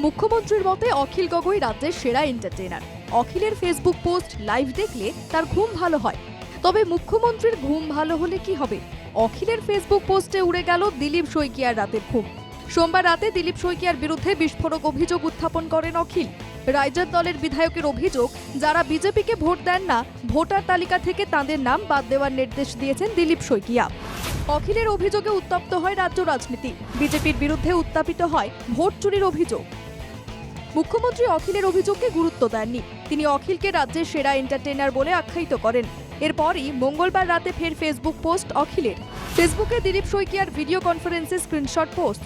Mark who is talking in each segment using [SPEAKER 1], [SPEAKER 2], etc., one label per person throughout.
[SPEAKER 1] মুখ্যমন্ত্রীর মতে অখিল গগৈ রাজ্যের সেরা এন্টারটেইনার। অখিলের ফেসবুক পোস্ট লাইভ দেখলে তার ঘুম ভালো হয়। তবে মুখ্যমন্ত্রীর ঘুম ভালো হলে কি হবে? অখিলের ফেসবুক পোস্টে উড়ে গেল দিলীপ শইকিয়ার রাতের ঘুম। সোমবার রাতে দিলীপ শইকিয়ার বিরুদ্ধে বিস্ফোরক অভিযোগ উত্থাপন করেন অখিল। রাইজার দলের বিধায়কের অভিযোগ, যারা বিজেপিকে ভোট দেন না, ভোটার তালিকা থেকে তাদের নাম বাদ দেওয়ার নির্দেশ দিয়েছেন দিলীপ শইকিয়া। অখিলের অভিযোগে উত্তপ্ত হয় রাজ্য রাজনীতি। বিজেপির বিরুদ্ধে উত্থাপিত হয় ভোট চুরির অভিযোগ। মুখ্যমন্ত্রী অখিলের অভিযোগকে গুরুত্ব দেননি। তিনি অখিলকে রাজ্যের সেরা এন্টারটেইনার বলে আখ্যায়িত করেন। এরপরই মঙ্গলবার রাতে ফের ফেসবুক পোস্ট অখিলের। ফেসবুকে দিলীপ শইকিয়ার ভিডিও কনফারেন্সে স্ক্রিনশট পোস্ট।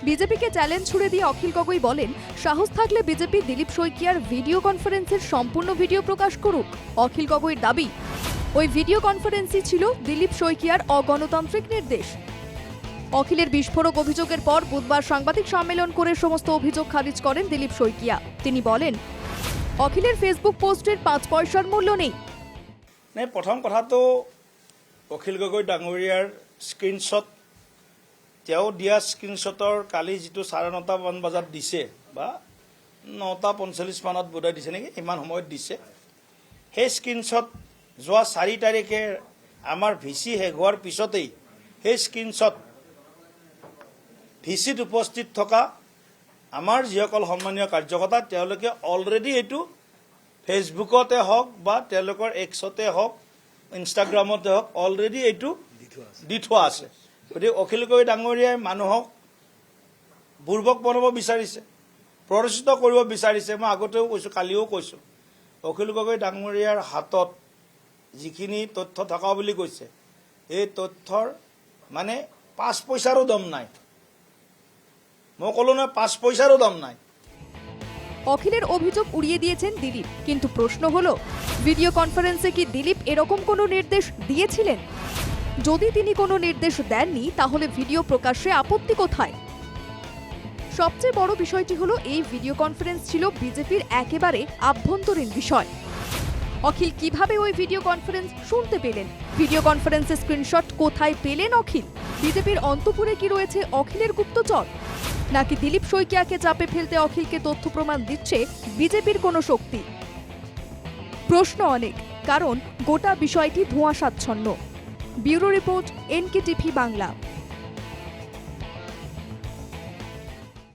[SPEAKER 1] বিজেপিকে চ্যালেঞ্জ ছুড়ে দিয়ে অখিল গগৈ বলেন, সাহস থাকলে বিজেপি দিলীপ শইকিয়ার ভিডিও কনফারেন্সের সম্পূর্ণ ভিডিও প্রকাশ করুক। অখিল গগৈর দাবি, ওই ভিডিও কনফারেন্সই ছিল দিলীপ শইকিয়ার অগণতান্ত্রিক নির্দেশ। অখিলের বিস্ফোরক অভিযোগের পর বুধবার সাংবাদিক সম্মেলন করে সমস্ত অভিযোগ খারিজ করেন দিলীপ শইকিয়া। তিনি বলেন, অখিলের ফেসবুক পোস্টের 5 পয়সার মূল্য নেই।
[SPEAKER 2] প্রথম কথাটো অখিল গগৈ ডাঙৰীয়াৰ স্ক্ৰীনশ্বট, তেওঁ দিয়া স্ক্ৰীনশ্বটৰ কালি যিটো 9:30 বজাত দিছে বা 9:45 মানত বোধহয় দিছে নেকি, ইমান সময়ত দিছে। সেই স্ক্ৰীনশ্বট যোৱা 4 তাৰিখে আমাৰ ভিচি শেষ হোৱাৰ পিছতেই সেই স্ক্ৰীনশ্বট ভিচিত উপস্থিত থকা আমাৰ যিসকল সন্মানীয় কাৰ্যকৰ্তা, তেওঁলোকে অলৰেডি এইটো ফেচবুকতে হওক বা তেওঁলোকৰ এক্সতে হওক, ইনষ্টাগ্ৰামতে হওক, অলৰেডি এইটো দি থোৱা আছে। গতিকে অখিল গগৈ ডাঙৰীয়াই মানুহক বুৰ্বক বনাব বিচাৰিছে, প্ৰৰোচিত কৰিব বিচাৰিছে। মই আগতেও কৈছোঁ, কালিও কৈছোঁ, অখিল গগৈ ডাঙৰীয়াৰ হাতত যিখিনি তথ্য থকা বুলি কৈছে, এই তথ্যৰ মানে 5 পইচাৰো দম নাই। মই ক'লো নহয়, 5 পইচাৰো দাম নাই।
[SPEAKER 1] অখিলের অভিযোগ উড়িয়ে দিয়েছেন দিলীপ, কিন্তু প্রশ্ন হলো, ভিডিও কনফারেন্সে কি দিলীপ এরকম কোনো নির্দেশ দিয়েছিলেন? যদি তিনি কোনো নির্দেশ দেননি, তাহলে ভিডিও প্রকাশে আপত্তি কোথায়? সবচেয়ে বড় বিষয়টি হলো, এই ভিডিও কনফারেন্স ছিল বিজেপির একেবারে আভ্যন্তরীণ বিষয়। অখিল কিভাবে ওই ভিডিও কনফারেন্স শুনতে পেলেন? ভিডিও কনফারেন্সের স্ক্রিনশট কোথায় পেলেন অখিল? বিজেপির অন্তঃপুরে কি রয়েছে অখিলের গুপ্তচর? নাকি দিলীপ শইকিয়াকে চাপে ফেলতে অখিলকে তথ্য প্রমাণ দিচ্ছে বিজেপির কোনো শক্তি? প্রশ্ন অনেক, কারণ গোটা বিষয়টি ধোঁয়াশাচ্ছন্ন। Bureau report, NKTV Bangla.